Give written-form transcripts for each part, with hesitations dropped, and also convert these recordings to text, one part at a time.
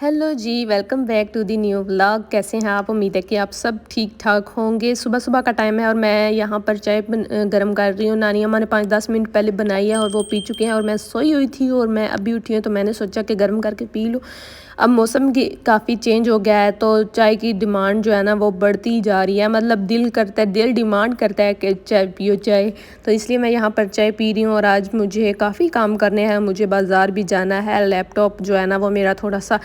Hello ji, welcome back to the new vlog. कैसे हैं आप? उम्मीद है कि आप सब ठीक ठाक होंगे। सुबह सुबह का टाइम है और मैं यहाँ पर चाय गर्म कर रही हूँ। नानी अम्मा ने 5-10 मिनट पहले बनाई है और वो पी चुके हैं और मैं सोई हुई थी और मैं अभी उठी हूँ, तो मैंने सोचा कि गर्म करके पी लूँ। अब मौसम की काफ़ी चेंज हो गया है, तो चाय की डिमांड जो है ना वो बढ़ती जा रही है। मतलब दिल करता है, दिल डिमांड करता है कि चाय पियो चाय। तो इसलिए मैं यहाँ पर चाय पी रही हूँ और आज मुझे काफ़ी काम करने हैं। मुझे बाज़ार भी जाना है। लैपटॉप जो है ना वो मेरा थोड़ा सा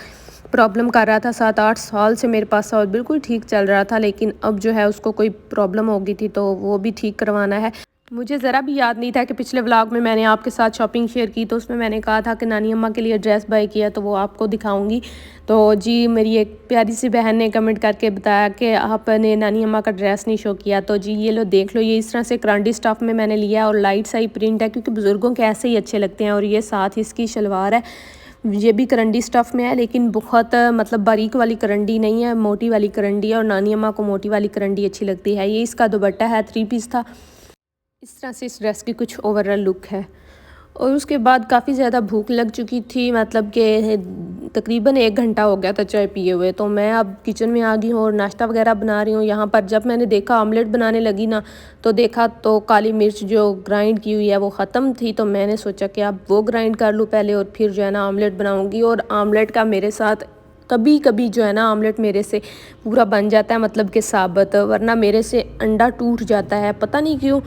प्रॉब्लम कर रहा था। 7-8 साल से मेरे पास और बिल्कुल ठीक चल रहा था, लेकिन अब जो है उसको कोई प्रॉब्लम हो गई थी, तो वो भी ठीक करवाना है। मुझे ज़रा भी याद नहीं था कि पिछले व्लॉग में मैंने आपके साथ शॉपिंग शेयर की, तो उसमें मैंने कहा था कि नानी अम्मा के लिए ड्रेस बाय किया, तो वो आपको दिखाऊंगी। तो जी, मेरी एक प्यारी सी बहन ने कमेंट करके बताया कि आपने नानी अम्मा का ड्रेस नहीं शो किया। तो जी ये लो देख लो, ये इस तरह से क्रांडी स्टफ़ में मैंने लिया और लाइट सा ही प्रिंट है, क्योंकि बुज़ुर्गों के ऐसे ही अच्छे लगते हैं। और ये साथ ही इसकी शलवार है, ये भी करंडी स्टफ़ में है, लेकिन बहुत मतलब बारीक वाली करंडी नहीं है, मोटी वाली करंडी है। और नानी अम्मा को मोटी वाली करंडी अच्छी लगती है। ये इसका दुपट्टा है, 3 पीस था। इस तरह से इस ड्रेस की कुछ ओवरऑल लुक है। और उसके बाद काफ़ी ज़्यादा भूख लग चुकी थी, मतलब कि तकरीबन 1 घंटा हो गया था चाय पिए हुए। तो मैं अब किचन में आ गई हूँ और नाश्ता वगैरह बना रही हूँ। यहाँ पर जब मैंने देखा ऑमलेट बनाने लगी ना, तो देखा तो काली मिर्च जो ग्राइंड की हुई है वो ख़त्म थी। तो मैंने सोचा कि अब वो ग्राइंड कर लूँ पहले और फिर जो है ना ऑमलेट बनाऊँगी। और ऑमलेट का मेरे साथ कभी कभी जो है ना ऑमलेट मेरे से पूरा बन जाता है, मतलब कि साबुत, वरना मेरे से अंडा टूट जाता है, पता नहीं क्यों।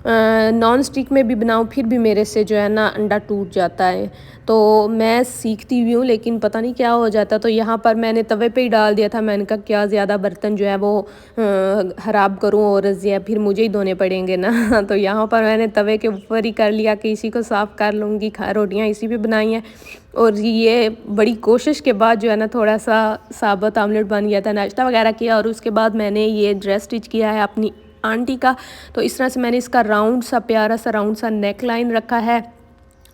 नॉन स्टिक में भी बनाऊँ फिर भी मेरे से जो है ना अंडा टूट जाता है। तो मैं सीखती भी हूँ, लेकिन पता नहीं क्या हो जाता। तो यहाँ पर मैंने तवे पे ही डाल दिया था। मैंने कहा क्या ज़्यादा बर्तन जो है वो ख़राब करूँ और या फिर मुझे ही धोने पड़ेंगे ना। तो यहाँ पर मैंने तवे के ऊपर ही कर लिया कि इसी को साफ़ कर लूँगी। रोटियाँ इसी पे बनाई हैं और ये बड़ी कोशिश के बाद जो है ना थोड़ा सा साबुत ऑमलेट बन गया था। नाश्ता वगैरह किया और उसके बाद मैंने ये ड्रेस स्टिच किया है अपनी आंटी का। तो इस तरह से मैंने इसका राउंड सा प्यारा सा राउंड सा नेक लाइन रखा है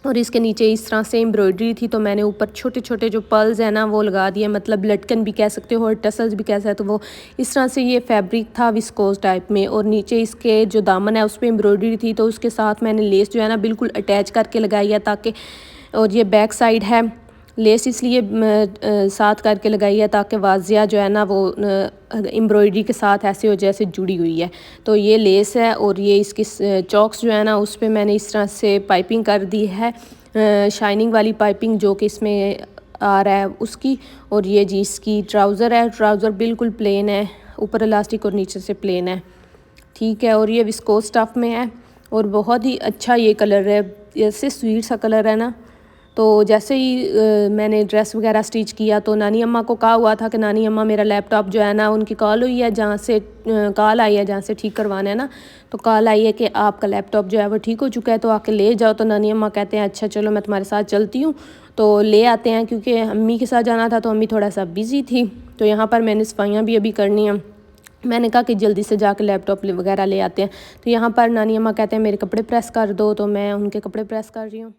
और इसके नीचे इस तरह से एम्ब्रॉयडरी थी। तो मैंने ऊपर छोटे छोटे जो पर्ल्स हैं ना वो लगा दिए, मतलब लटकन भी कह सकते हो और टसल्स भी कह सकते हो। तो वो इस तरह से ये फैब्रिक था विस्कोस टाइप में, और नीचे इसके जो दामन है उस पर एम्ब्रॉयडरी थी। तो उसके साथ मैंने लेस जो है ना बिल्कुल अटैच करके लगाई है, ताकि, और ये बैक साइड है, लेस इसलिए साथ करके लगाई है ताकि वाजिया जो है ना वो एम्ब्रॉयडरी के साथ ऐसे हो जैसे जुड़ी हुई है। तो ये लेस है और ये इसकी चॉक्स जो है ना उस पर मैंने इस तरह से पाइपिंग कर दी है, शाइनिंग वाली पाइपिंग जो कि इसमें आ रहा है उसकी। और ये जी इसकी ट्राउज़र है, ट्राउज़र बिल्कुल प्लेन है, ऊपर इलास्टिक और नीचे से प्लेन है, ठीक है। और ये विस्कोस स्टफ़ में है और बहुत ही अच्छा ये कलर है, जैसे स्वीट सा कलर है ना। तो जैसे ही मैंने ड्रेस वगैरह स्टिच किया, तो नानी अम्मा को कहा हुआ था कि नानी अम्मा मेरा लैपटॉप जो है ना, उनकी कॉल हुई है जहाँ से कॉल आई है जहाँ से ठीक करवाना है ना, तो कॉल आई है कि आपका लैपटॉप जो है वो ठीक हो चुका है, तो आके ले जाओ। तो नानी अम्मा कहते हैं अच्छा चलो मैं तुम्हारे साथ चलती हूँ, तो ले आते हैं, क्योंकि अम्मी के साथ जाना था तो अम्मी थोड़ा सा बिज़ी थी। तो यहाँ पर मैंने सफाइयाँ भी अभी करनी है। मैंने कहा कि जल्दी से जाके लैपटॉप वगैरह ले आते हैं। तो यहाँ पर नानी अम्मा कहते हैं मेरे कपड़े प्रेस कर दो, तो मैं उनके कपड़े प्रेस कर रही हूँ।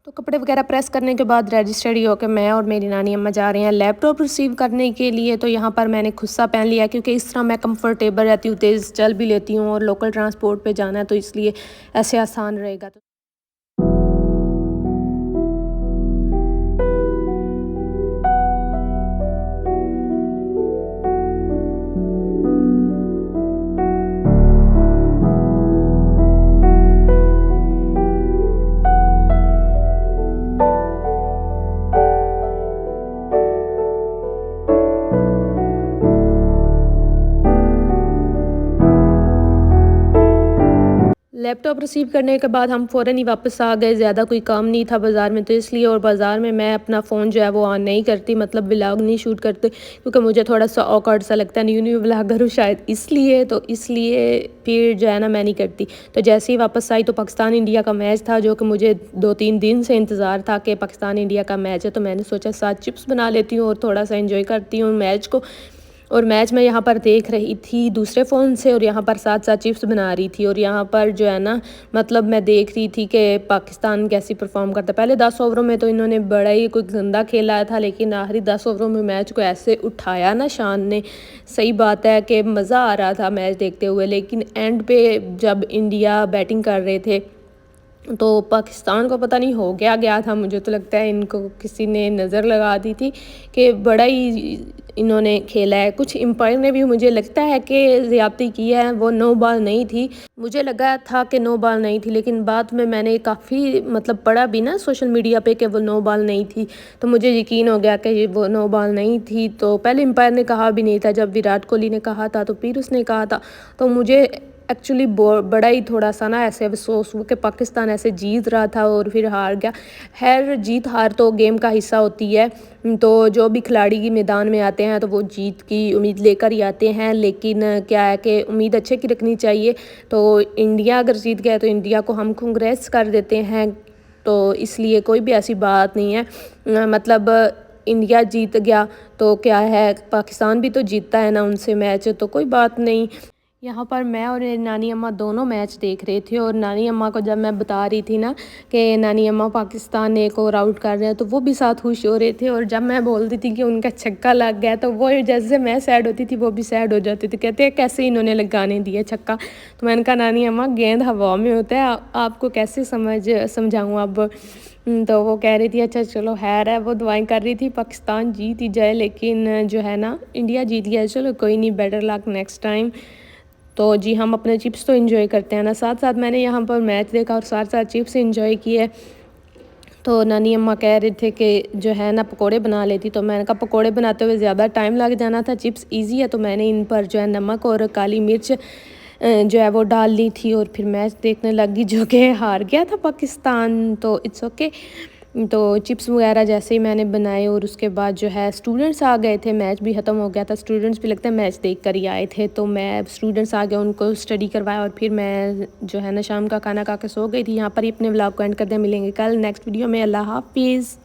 तो कपड़े वगैरह प्रेस करने के बाद रेडी स्टेडी होकर मैं और मेरी नानी अम्मा जा रहे हैं लैपटॉप रिसीव करने के लिए। तो यहाँ पर मैंने खुस्सा पहन लिया, क्योंकि इस तरह मैं कंफर्टेबल रहती हूँ, तेज़ चल भी लेती हूँ और लोकल ट्रांसपोर्ट पे जाना है, तो इसलिए ऐसे आसान रहेगा। तो लैपटॉप रिसीव करने के बाद हम फ़ौरन ही वापस आ गए। ज़्यादा कोई काम नहीं था बाज़ार में, तो इसलिए। और बाज़ार में मैं अपना फ़ोन जो है वो ऑन नहीं करती, मतलब व्लॉग नहीं शूट करते, क्योंकि मुझे थोड़ा सा ऑकवर्ड सा लगता है, न्यू न्यू व्लॉगर हूँ शायद इसलिए। तो इसलिए फिर जो है ना मैं नहीं करती। तो जैसे ही वापस आई तो पाकिस्तान इंडिया का मैच था, जो कि मुझे 2-3 दिन से इंतज़ार था कि पाकिस्तान इंडिया का मैच है। तो मैंने सोचा साथ चिप्स बना लेती हूँ और थोड़ा सा इंजॉय करती हूँ मैच को। और मैच मैं यहाँ पर देख रही थी दूसरे फ़ोन से और यहाँ पर साथ साथ चिप्स बना रही थी। और यहाँ पर जो है ना मतलब मैं देख रही थी कि पाकिस्तान कैसी परफॉर्म करता है। पहले 10 ओवरों में तो इन्होंने बड़ा ही कोई गंदा खेला था, लेकिन आखिरी 10 ओवरों में मैच को ऐसे उठाया ना शान ने। सही बात है कि मज़ा आ रहा था मैच देखते हुए, लेकिन एंड पे जब इंडिया बैटिंग कर रहे थे तो पाकिस्तान को पता नहीं हो गया था। मुझे तो लगता है इनको किसी ने नज़र लगा दी थी कि बड़ा ही इन्होंने खेला है। कुछ एम्पायर ने भी मुझे लगता है कि ज़्यादती की है, वो नो बॉल नहीं थी। मुझे लगा था कि नो बॉल नहीं थी, लेकिन बाद में मैंने काफ़ी मतलब पढ़ा भी ना सोशल मीडिया पे कि वो नो बॉल नहीं थी, तो मुझे यकीन हो गया कि वो नो बॉल नहीं थी। तो पहले एम्पायर ने कहा भी नहीं था, जब विराट कोहली ने कहा था तो फिर उसने कहा था। तो मुझे एक्चुअली बड़ा ही थोड़ा सा ना ऐसे अफसोस हुआ कि पाकिस्तान ऐसे जीत रहा था और फिर हार गया। खैर जीत हार तो गेम का हिस्सा होती है, तो जो भी खिलाड़ी की मैदान में आते हैं तो वो जीत की उम्मीद लेकर ही आते हैं, लेकिन क्या है कि उम्मीद अच्छे की रखनी चाहिए। तो इंडिया अगर जीत गया तो इंडिया को हम कांग्रेस कर देते हैं, तो इसलिए कोई भी ऐसी बात नहीं है। मतलब इंडिया जीत गया तो क्या है, पाकिस्तान भी तो जीतता है ना उनसे मैच, तो कोई बात नहीं। यहाँ पर मैं और नानी अम्मा दोनों मैच देख रहे थे, और नानी अम्मा को जब मैं बता रही थी ना कि नानी अम्मा पाकिस्तान एक और आउट कर रहे हैं, तो वो भी साथ खुश हो रहे थे। और जब मैं बोलती थी कि उनका छक्का लग गया, तो वो जैसे मैं सैड होती थी वो भी सैड हो जाते थे। कहते हैं कैसे इन्होंने लगाने दिया छक्का। तो मैंने कहा नानी अम्मा गेंद हवा में होता है, आपको कैसे समझाऊँ अब। तो वो कह रही थी अच्छा चलो खैर है, वो दुआएं कर रही थी पाकिस्तान जीत ही जाए, लेकिन जो है ना इंडिया जीत गया। चलो कोई नहीं, बेटर लक नेक्स्ट टाइम। तो जी हम अपने चिप्स तो एंजॉय करते हैं ना, साथ साथ मैंने यहाँ पर मैच देखा और साथ साथ चिप्स एंजॉय किए। तो नानी अम्मा कह रहे थे कि जो है ना पकोड़े बना लेती, तो मैंने कहा पकोड़े बनाते हुए ज़्यादा टाइम लग जाना था, चिप्स इजी है। तो मैंने इन पर जो है नमक और काली मिर्च जो है वो डाल ली थी और फिर मैच देखने लगी, जो कि हार गया था पाकिस्तान। तो इट्स ओके। तो चिप्स वगैरह जैसे ही मैंने बनाए और उसके बाद जो है स्टूडेंट्स आ गए थे, मैच भी ख़त्म हो गया था। स्टूडेंट्स भी लगता है मैच देख कर ही आए थे, तो मैं स्टूडेंट्स आ गए उनको स्टडी करवाया और फिर मैं जो है ना शाम का खाना खा के सो गई थी। यहाँ पर ही अपने व्लॉग को एंड कर दें। मिलेंगे कल नेक्स्ट वीडियो में। अल्लाह हाफिज़।